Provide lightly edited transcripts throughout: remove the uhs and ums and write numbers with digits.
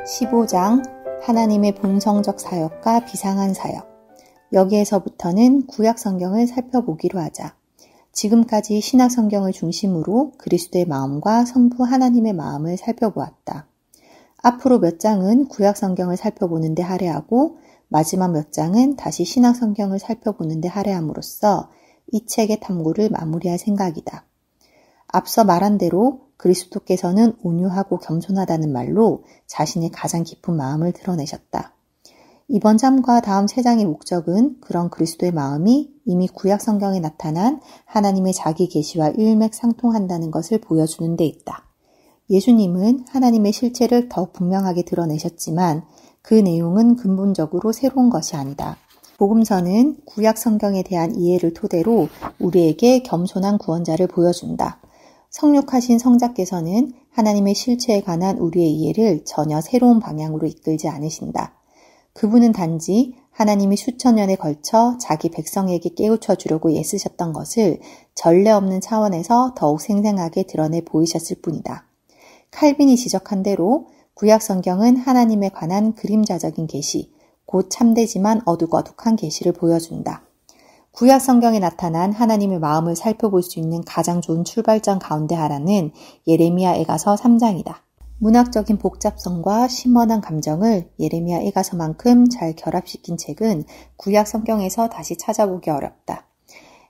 15장 하나님의 본성적 사역과 비상한 사역. 여기에서부터는 구약 성경을 살펴보기로 하자. 지금까지 신약 성경을 중심으로 그리스도의 마음과 성부 하나님의 마음을 살펴보았다. 앞으로 몇 장은 구약 성경을 살펴보는 데 할애하고 마지막 몇 장은 다시 신약 성경을 살펴보는 데 할애함으로써 이 책의 탐구를 마무리할 생각이다. 앞서 말한 대로 그리스도께서는 온유하고 겸손하다는 말로 자신의 가장 깊은 마음을 드러내셨다. 이번 장과 다음 세 장의 목적은 그런 그리스도의 마음이 이미 구약 성경에 나타난 하나님의 자기 계시와 일맥상통한다는 것을 보여주는 데 있다. 예수님은 하나님의 실체를 더 분명하게 드러내셨지만 그 내용은 근본적으로 새로운 것이 아니다. 복음서는 구약 성경에 대한 이해를 토대로 우리에게 겸손한 구원자를 보여준다. 성육하신 성자께서는 하나님의 실체에 관한 우리의 이해를 전혀 새로운 방향으로 이끌지 않으신다. 그분은 단지 하나님이 수천 년에 걸쳐 자기 백성에게 깨우쳐 주려고 애쓰셨던 것을 전례 없는 차원에서 더욱 생생하게 드러내 보이셨을 뿐이다. 칼빈이 지적한 대로 구약 성경은 하나님에 관한 그림자적인 계시, 곧 참되지만 어둑어둑한 계시를 보여준다. 구약 성경에 나타난 하나님의 마음을 살펴볼 수 있는 가장 좋은 출발점 가운데 하나는 예레미야에가서 3장이다. 문학적인 복잡성과 심원한 감정을 예레미야에가서만큼 잘 결합시킨 책은 구약 성경에서 다시 찾아보기 어렵다.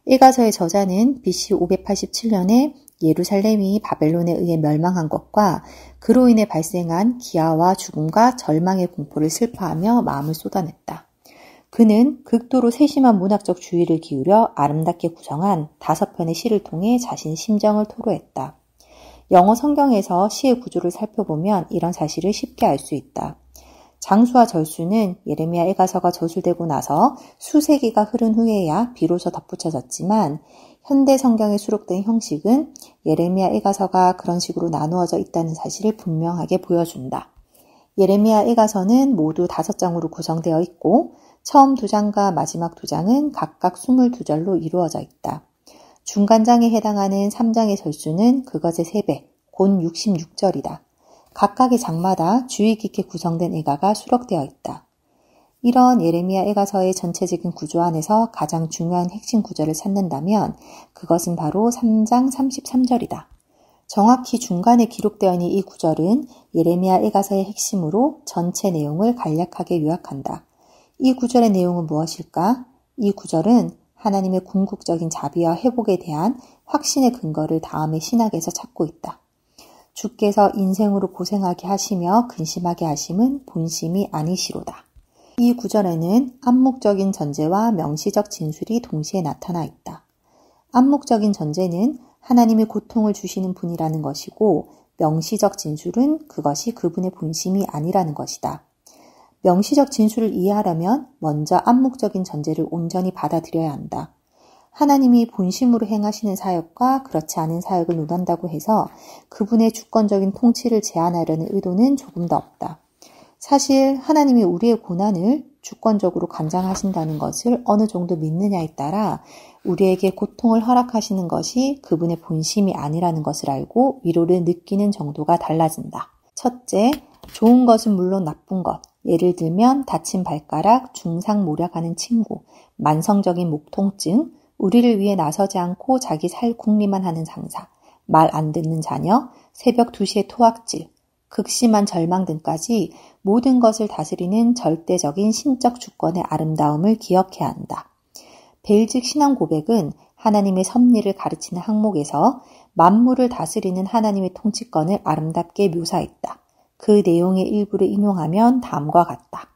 에가서의 저자는 BC 587년에 예루살렘이 바벨론에 의해 멸망한 것과 그로 인해 발생한 기아와 죽음과 절망의 공포를 슬퍼하며 마음을 쏟아냈다. 그는 극도로 세심한 문학적 주의를 기울여 아름답게 구성한 5편의 시를 통해 자신의 심정을 토로했다. 영어 성경에서 시의 구조를 살펴보면 이런 사실을 쉽게 알 수 있다. 장수와 절수는 예레미야에가서가 저술되고 나서 수세기가 흐른 후에야 비로소 덧붙여졌지만 현대 성경에 수록된 형식은 예레미야에가서가 그런 식으로 나누어져 있다는 사실을 분명하게 보여준다. 예레미야에가서는 모두 5장으로 구성되어 있고 처음 2장과 마지막 2장은 각각 22절로 이루어져 있다. 중간장에 해당하는 3장의 절수는 그것의 3배, 곧 66절이다. 각각의 장마다 주의 깊게 구성된 애가가 수록되어 있다. 이런 예레미야 애가서의 전체적인 구조 안에서 가장 중요한 핵심 구절을 찾는다면 그것은 바로 3장 33절이다. 정확히 중간에 기록되어 있는 이 구절은 예레미야 애가서의 핵심으로 전체 내용을 간략하게 요약한다. 이 구절의 내용은 무엇일까? 이 구절은 하나님의 궁극적인 자비와 회복에 대한 확신의 근거를 다음의 신학에서 찾고 있다. 주께서 인생으로 고생하게 하시며 근심하게 하심은 본심이 아니시로다. 이 구절에는 암묵적인 전제와 명시적 진술이 동시에 나타나 있다. 암묵적인 전제는 하나님이 고통을 주시는 분이라는 것이고 명시적 진술은 그것이 그분의 본심이 아니라는 것이다. 명시적 진술을 이해하려면 먼저 암묵적인 전제를 온전히 받아들여야 한다. 하나님이 본심으로 행하시는 사역과 그렇지 않은 사역을 논한다고 해서 그분의 주권적인 통치를 제한하려는 의도는 조금 더 없다. 사실 하나님이 우리의 고난을 주권적으로 감당하신다는 것을 어느 정도 믿느냐에 따라 우리에게 고통을 허락하시는 것이 그분의 본심이 아니라는 것을 알고 위로를 느끼는 정도가 달라진다. 첫째, 좋은 것은 물론 나쁜 것, 예를 들면 다친 발가락, 중상모략하는 친구, 만성적인 목 통증, 우리를 위해 나서지 않고 자기 살 궁리만 하는 상사, 말 안 듣는 자녀, 새벽 2시에 토악질, 극심한 절망 등까지 모든 것을 다스리는 절대적인 신적 주권의 아름다움을 기억해야 한다. 벨직 신앙 고백은 하나님의 섭리를 가르치는 항목에서 만물을 다스리는 하나님의 통치권을 아름답게 묘사했다. 그 내용의 일부를 인용하면 다음과 같다.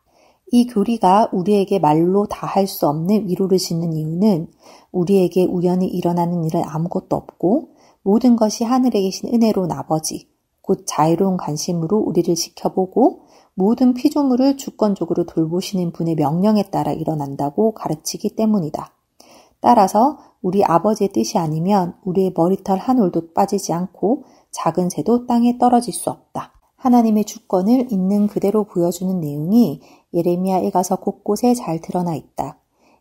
이 교리가 우리에게 말로 다 할 수 없는 위로를 짓는 이유는 우리에게 우연히 일어나는 일은 아무것도 없고 모든 것이 하늘에 계신 은혜로운 아버지, 곧 자유로운 관심으로 우리를 지켜보고 모든 피조물을 주권적으로 돌보시는 분의 명령에 따라 일어난다고 가르치기 때문이다. 따라서 우리 아버지의 뜻이 아니면 우리의 머리털 한 올도 빠지지 않고 작은 새도 땅에 떨어질 수 없다. 하나님의 주권을 있는 그대로 보여주는 내용이 예레미야에가서 곳곳에 잘 드러나 있다.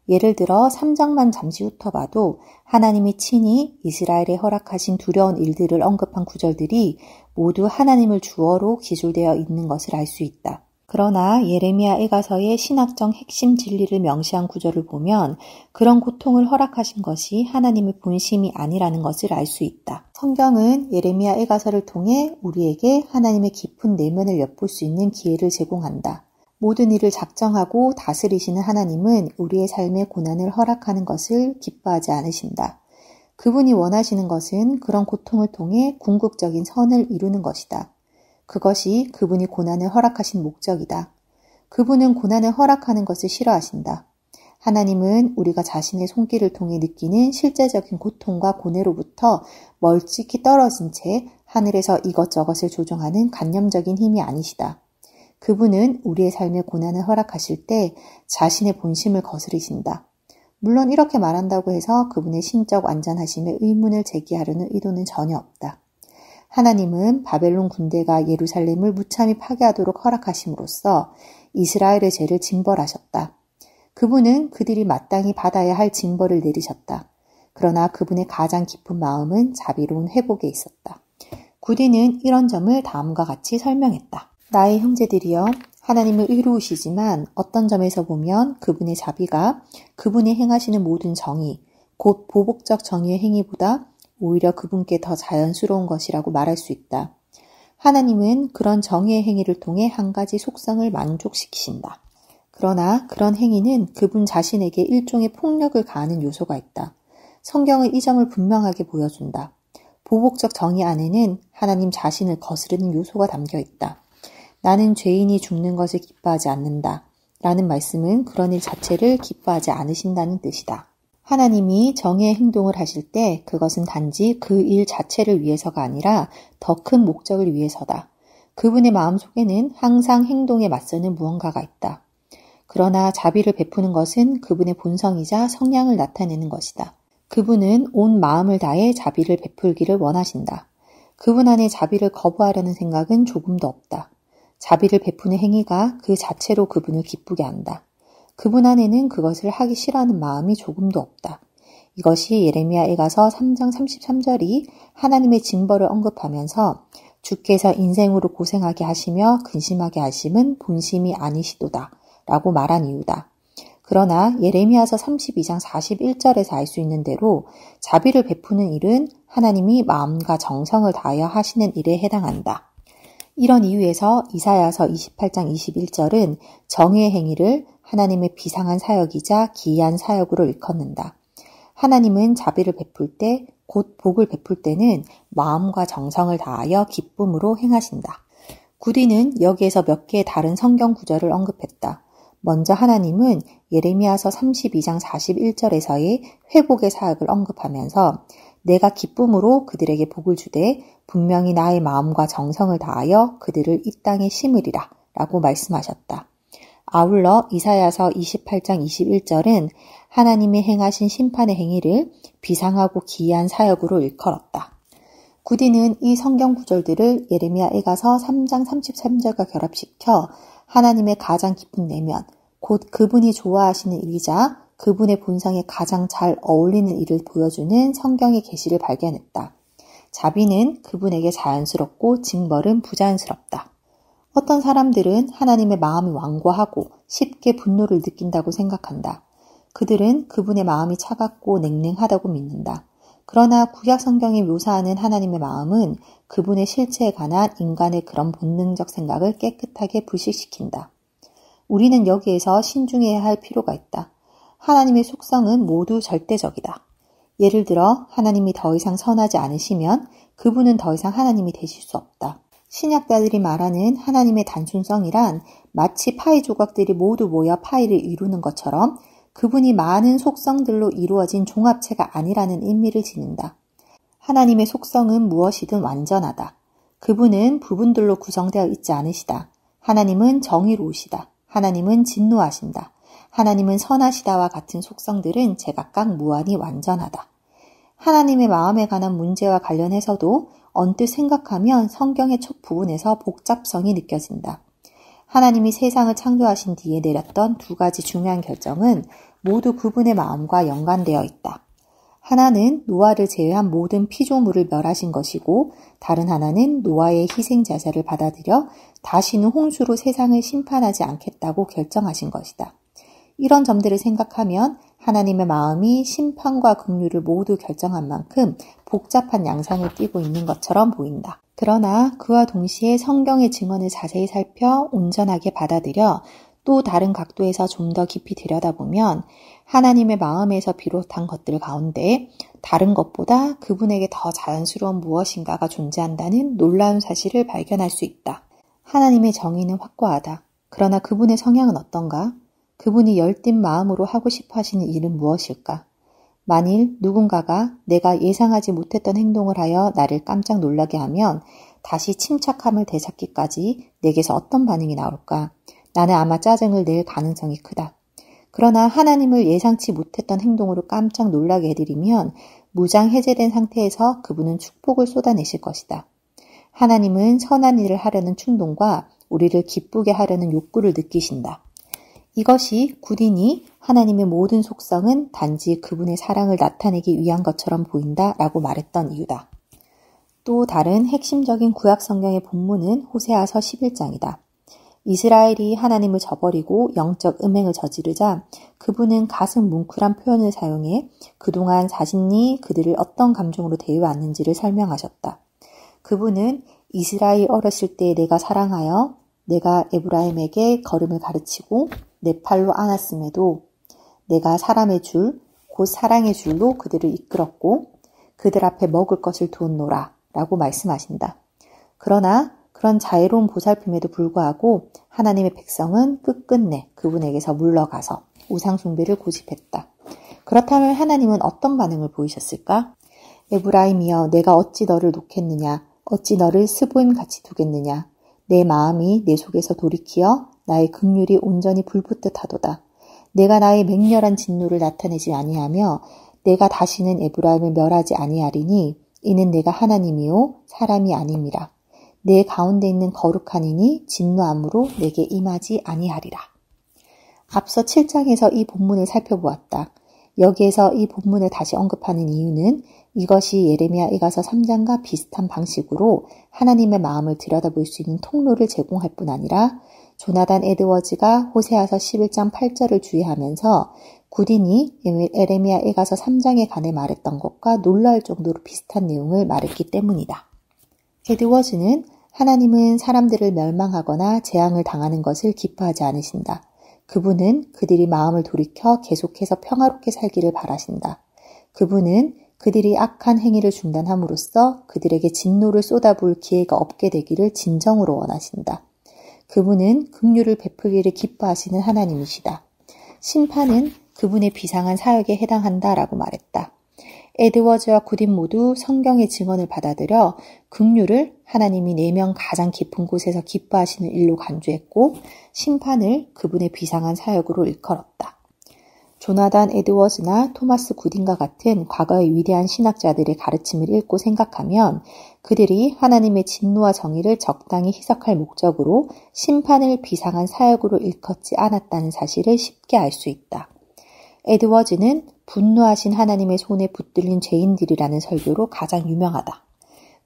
예를 들어 3장만 잠시 훑어봐도 하나님이 친히 이스라엘에 허락하신 두려운 일들을 언급한 구절들이 모두 하나님을 주어로 기술되어 있는 것을 알 수 있다. 그러나 예레미야 애가서의 신학적 핵심 진리를 명시한 구절을 보면 그런 고통을 허락하신 것이 하나님의 본심이 아니라는 것을 알 수 있다. 성경은 예레미야 애가서를 통해 우리에게 하나님의 깊은 내면을 엿볼 수 있는 기회를 제공한다. 모든 일을 작정하고 다스리시는 하나님은 우리의 삶에 고난을 허락하는 것을 기뻐하지 않으신다. 그분이 원하시는 것은 그런 고통을 통해 궁극적인 선을 이루는 것이다. 그것이 그분이 고난을 허락하신 목적이다. 그분은 고난을 허락하는 것을 싫어하신다. 하나님은 우리가 자신의 손길을 통해 느끼는 실제적인 고통과 고뇌로부터 멀찍이 떨어진 채 하늘에서 이것저것을 조종하는 간념적인 힘이 아니시다. 그분은 우리의 삶에 고난을 허락하실 때 자신의 본심을 거스르신다. 물론 이렇게 말한다고 해서 그분의 신적 완전하심에 의문을 제기하려는 의도는 전혀 없다. 하나님은 바벨론 군대가 예루살렘을 무참히 파괴하도록 허락하심으로써 이스라엘의 죄를 징벌하셨다. 그분은 그들이 마땅히 받아야 할 징벌을 내리셨다. 그러나 그분의 가장 깊은 마음은 자비로운 회복에 있었다. 구디는 이런 점을 다음과 같이 설명했다. 나의 형제들이여, 하나님은 의로우시지만 어떤 점에서 보면 그분의 자비가 그분이 행하시는 모든 정의, 곧 보복적 정의의 행위보다 오히려 그분께 더 자연스러운 것이라고 말할 수 있다. 하나님은 그런 정의의 행위를 통해 한 가지 속성을 만족시키신다. 그러나 그런 행위는 그분 자신에게 일종의 폭력을 가하는 요소가 있다. 성경은 이 점을 분명하게 보여준다. 보복적 정의 안에는 하나님 자신을 거스르는 요소가 담겨 있다. 나는 죄인이 죽는 것을 기뻐하지 않는다. 라는 말씀은 그런 일 자체를 기뻐하지 않으신다는 뜻이다. 하나님이 정의의 행동을 하실 때 그것은 단지 그 일 자체를 위해서가 아니라 더 큰 목적을 위해서다. 그분의 마음속에는 항상 행동에 맞서는 무언가가 있다. 그러나 자비를 베푸는 것은 그분의 본성이자 성향을 나타내는 것이다. 그분은 온 마음을 다해 자비를 베풀기를 원하신다. 그분 안에 자비를 거부하려는 생각은 조금도 없다. 자비를 베푸는 행위가 그 자체로 그분을 기쁘게 한다. 그분 안에는 그것을 하기 싫어하는 마음이 조금도 없다. 이것이 예레미야 애가서 3장 33절이 하나님의 징벌을 언급하면서 주께서 인생으로 고생하게 하시며 근심하게 하심은 본심이 아니시도다 라고 말한 이유다. 그러나 예레미야서 32장 41절에서 알 수 있는 대로 자비를 베푸는 일은 하나님이 마음과 정성을 다하여 하시는 일에 해당한다. 이런 이유에서 이사야서 28장 21절은 정의의 행위를 하나님의 비상한 사역이자 기이한 사역으로 일컫는다. 하나님은 자비를 베풀 때, 곧 복을 베풀 때는 마음과 정성을 다하여 기쁨으로 행하신다. 구디는 여기에서 몇 개의 다른 성경 구절을 언급했다. 먼저 하나님은 예레미야서 32장 41절에서의 회복의 사역을 언급하면서 내가 기쁨으로 그들에게 복을 주되 분명히 나의 마음과 정성을 다하여 그들을 이 땅에 심으리라 라고 말씀하셨다. 아울러 이사야서 28장 21절은 하나님이 행하신 심판의 행위를 비상하고 기이한 사역으로 일컬었다. 구디는 이 성경 구절들을 예레미야 애가서 3장 33절과 결합시켜 하나님의 가장 깊은 내면, 곧 그분이 좋아하시는 일이자 그분의 본성에 가장 잘 어울리는 일을 보여주는 성경의 계시를 발견했다. 자비는 그분에게 자연스럽고 징벌은 부자연스럽다. 어떤 사람들은 하나님의 마음이 완고하고 쉽게 분노를 느낀다고 생각한다. 그들은 그분의 마음이 차갑고 냉랭하다고 믿는다. 그러나 구약 성경이 묘사하는 하나님의 마음은 그분의 실체에 관한 인간의 그런 본능적 생각을 깨끗하게 불식시킨다. 우리는 여기에서 신중해야 할 필요가 있다. 하나님의 속성은 모두 절대적이다. 예를 들어 하나님이 더 이상 선하지 않으시면 그분은 더 이상 하나님이 되실 수 없다. 신약자들이 말하는 하나님의 단순성이란 마치 파이 조각들이 모두 모여 파이를 이루는 것처럼 그분이 많은 속성들로 이루어진 종합체가 아니라는 의미를 지닌다. 하나님의 속성은 무엇이든 완전하다. 그분은 부분들로 구성되어 있지 않으시다. 하나님은 정의로우시다. 하나님은 진노하신다. 하나님은 선하시다와 같은 속성들은 제각각 무한히 완전하다. 하나님의 마음에 관한 문제와 관련해서도 언뜻 생각하면 성경의 첫 부분에서 복잡성이 느껴진다. 하나님이 세상을 창조하신 뒤에 내렸던 두 가지 중요한 결정은 모두 그분의 마음과 연관되어 있다. 하나는 노아를 제외한 모든 피조물을 멸하신 것이고 다른 하나는 노아의 희생 제사를 받아들여 다시는 홍수로 세상을 심판하지 않겠다고 결정하신 것이다. 이런 점들을 생각하면 하나님의 마음이 심판과 긍휼을 모두 결정한 만큼 복잡한 양상을 띠고 있는 것처럼 보인다. 그러나 그와 동시에 성경의 증언을 자세히 살펴 온전하게 받아들여 또 다른 각도에서 좀 더 깊이 들여다보면 하나님의 마음에서 비롯한 것들 가운데 다른 것보다 그분에게 더 자연스러운 무엇인가가 존재한다는 놀라운 사실을 발견할 수 있다. 하나님의 정의는 확고하다. 그러나 그분의 성향은 어떤가? 그분이 열띤 마음으로 하고 싶어 하시는 일은 무엇일까? 만일 누군가가 내가 예상하지 못했던 행동을 하여 나를 깜짝 놀라게 하면 다시 침착함을 되찾기까지 내게서 어떤 반응이 나올까? 나는 아마 짜증을 낼 가능성이 크다. 그러나 하나님을 예상치 못했던 행동으로 깜짝 놀라게 해드리면 무장 해제된 상태에서 그분은 축복을 쏟아내실 것이다. 하나님은 선한 일을 하려는 충동과 우리를 기쁘게 하려는 욕구를 느끼신다. 이것이 굳이 하나님의 모든 속성은 단지 그분의 사랑을 나타내기 위한 것처럼 보인다라고 말했던 이유다. 또 다른 핵심적인 구약 성경의 본문은 호세아서 11장이다. 이스라엘이 하나님을 저버리고 영적 음행을 저지르자 그분은 가슴 뭉클한 표현을 사용해 그동안 자신이 그들을 어떤 감정으로 대해왔는지를 설명하셨다. 그분은 이스라엘 어렸을 때 내가 사랑하여 내가 에브라임에게 걸음을 가르치고 내 팔로 안았음에도 내가 사람의 줄, 곧 사랑의 줄로 그들을 이끌었고 그들 앞에 먹을 것을 두었노라 라고 말씀하신다. 그러나 그런 자애로운 보살핌에도 불구하고 하나님의 백성은 끝끝내 그분에게서 물러가서 우상숭배를 고집했다. 그렇다면 하나님은 어떤 반응을 보이셨을까? 에브라임이여 내가 어찌 너를 놓겠느냐? 어찌 너를 스보임같이 두겠느냐? 내 마음이 내 속에서 돌이키어 나의 긍휼이 온전히 불붙듯 하도다. 내가 나의 맹렬한 진노를 나타내지 아니하며 내가 다시는 에브라임을 멸하지 아니하리니 이는 내가 하나님이요 사람이 아님이라. 내 가운데 있는 거룩한 이니 진노함으로 내게 임하지 아니하리라. 앞서 7장에서 이 본문을 살펴보았다. 여기에서 이 본문을 다시 언급하는 이유는 이것이 예레미야 이가서 3장과 비슷한 방식으로 하나님의 마음을 들여다볼 수 있는 통로를 제공할 뿐 아니라 조나단 에드워즈가 호세아서 11장 8절을 주의하면서 구딘이 예레미야 이가서 3장에 관해 말했던 것과 놀라울 정도로 비슷한 내용을 말했기 때문이다. 에드워즈는 하나님은 사람들을 멸망하거나 재앙을 당하는 것을 기뻐하지 않으신다. 그분은 그들이 마음을 돌이켜 계속해서 평화롭게 살기를 바라신다. 그분은 그들이 악한 행위를 중단함으로써 그들에게 진노를 쏟아부을 기회가 없게 되기를 진정으로 원하신다. 그분은 긍휼을 베풀기를 기뻐하시는 하나님이시다. 심판은 그분의 비상한 사역에 해당한다라고 말했다. 에드워즈와 구딘 모두 성경의 증언을 받아들여 긍휼을 하나님이 내면 가장 깊은 곳에서 기뻐하시는 일로 간주했고 심판을 그분의 비상한 사역으로 일컬었다. 조나단 에드워즈나 토마스 구딘과 같은 과거의 위대한 신학자들의 가르침을 읽고 생각하면 그들이 하나님의 진노와 정의를 적당히 해석할 목적으로 심판을 비상한 사역으로 일컫지 않았다는 사실을 쉽게 알 수 있다. 에드워즈는 분노하신 하나님의 손에 붙들린 죄인들이라는 설교로 가장 유명하다.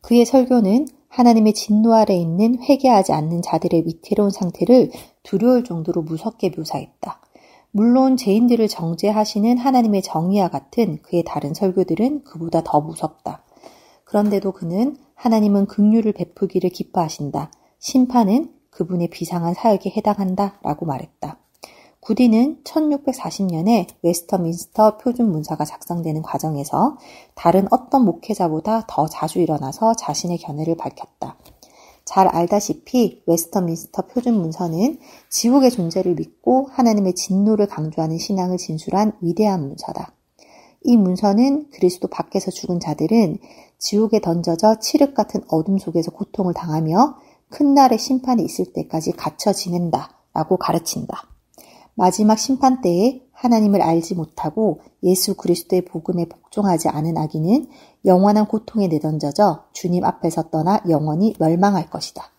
그의 설교는 하나님의 진노 아래 있는 회개하지 않는 자들의 위태로운 상태를 두려울 정도로 무섭게 묘사했다. 물론 죄인들을 정죄하시는 하나님의 정의와 같은 그의 다른 설교들은 그보다 더 무섭다. 그런데도 그는 하나님은 긍휼을 베푸기를 기뻐하신다. 심판은 그분의 비상한 사역에 해당한다 라고 말했다. 구딘은 1640년에 웨스터민스터 표준 문서가 작성되는 과정에서 다른 어떤 목회자보다 더 자주 일어나서 자신의 견해를 밝혔다. 잘 알다시피 웨스터민스터 표준 문서는 지옥의 존재를 믿고 하나님의 진노를 강조하는 신앙을 진술한 위대한 문서다. 이 문서는 그리스도 밖에서 죽은 자들은 지옥에 던져져 칠흑 같은 어둠 속에서 고통을 당하며 큰 날의 심판이 있을 때까지 갇혀 지낸다 라고 가르친다. 마지막 심판 때에 하나님을 알지 못하고 예수 그리스도의 복음에 복종하지 않은 악인은 영원한 고통에 내던져져 주님 앞에서 떠나 영원히 멸망할 것이다.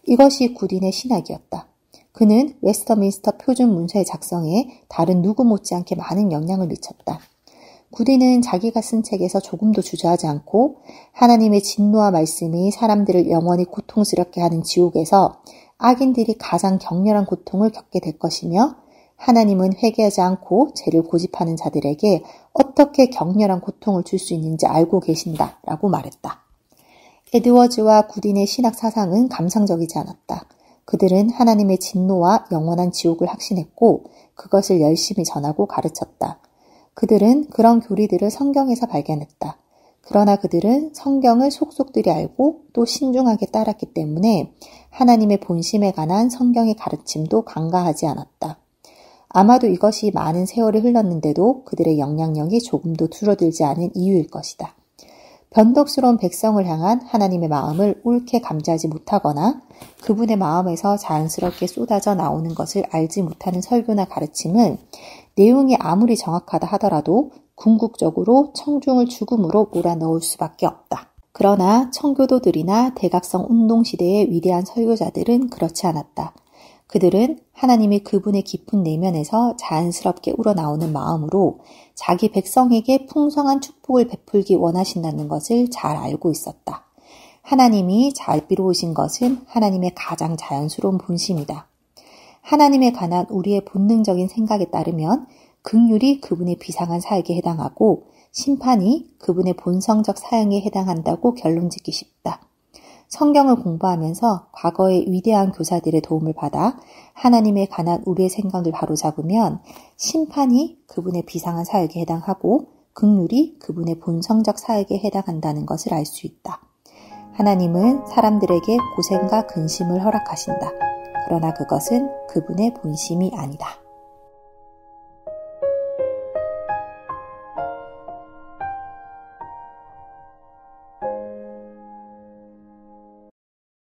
이것이 구딘의 신학이었다. 그는 웨스터민스터 표준 문서의 작성에 다른 누구 못지않게 많은 영향을 미쳤다. 구디는 자기가 쓴 책에서 조금도 주저하지 않고 하나님의 진노와 말씀이 사람들을 영원히 고통스럽게 하는 지옥에서 악인들이 가장 격렬한 고통을 겪게 될 것이며 하나님은 회개하지 않고 죄를 고집하는 자들에게 어떻게 격렬한 고통을 줄 수 있는지 알고 계신다라고 말했다. 에드워즈와 구딘의 신학 사상은 감상적이지 않았다. 그들은 하나님의 진노와 영원한 지옥을 확신했고 그것을 열심히 전하고 가르쳤다. 그들은 그런 교리들을 성경에서 발견했다. 그러나 그들은 성경을 속속들이 알고 또 신중하게 따랐기 때문에 하나님의 본심에 관한 성경의 가르침도 간과하지 않았다. 아마도 이것이 많은 세월이 흘렀는데도 그들의 영향력이 조금도 줄어들지 않은 이유일 것이다. 변덕스러운 백성을 향한 하나님의 마음을 옳게 감지하지 못하거나 그분의 마음에서 자연스럽게 쏟아져 나오는 것을 알지 못하는 설교나 가르침은 내용이 아무리 정확하다 하더라도 궁극적으로 청중을 죽음으로 몰아넣을 수밖에 없다. 그러나 청교도들이나 대각성 운동시대의 위대한 설교자들은 그렇지 않았다. 그들은 하나님이 그분의 깊은 내면에서 자연스럽게 우러나오는 마음으로 자기 백성에게 풍성한 축복을 베풀기 원하신다는 것을 잘 알고 있었다. 하나님이 자비로우신 것은 하나님의 가장 자연스러운 본심이다. 하나님에 관한 우리의 본능적인 생각에 따르면 긍휼이 그분의 비상한 사역에 해당하고 심판이 그분의 본성적 사역에 해당한다고 결론짓기 쉽다. 성경을 공부하면서 과거의 위대한 교사들의 도움을 받아 하나님에 관한 우리의 생각을 바로잡으면 심판이 그분의 비상한 사역에 해당하고 긍휼이 그분의 본성적 사역에 해당한다는 것을 알 수 있다. 하나님은 사람들에게 고생과 근심을 허락하신다. 그러나 그것은 그분의 본심이 아니다.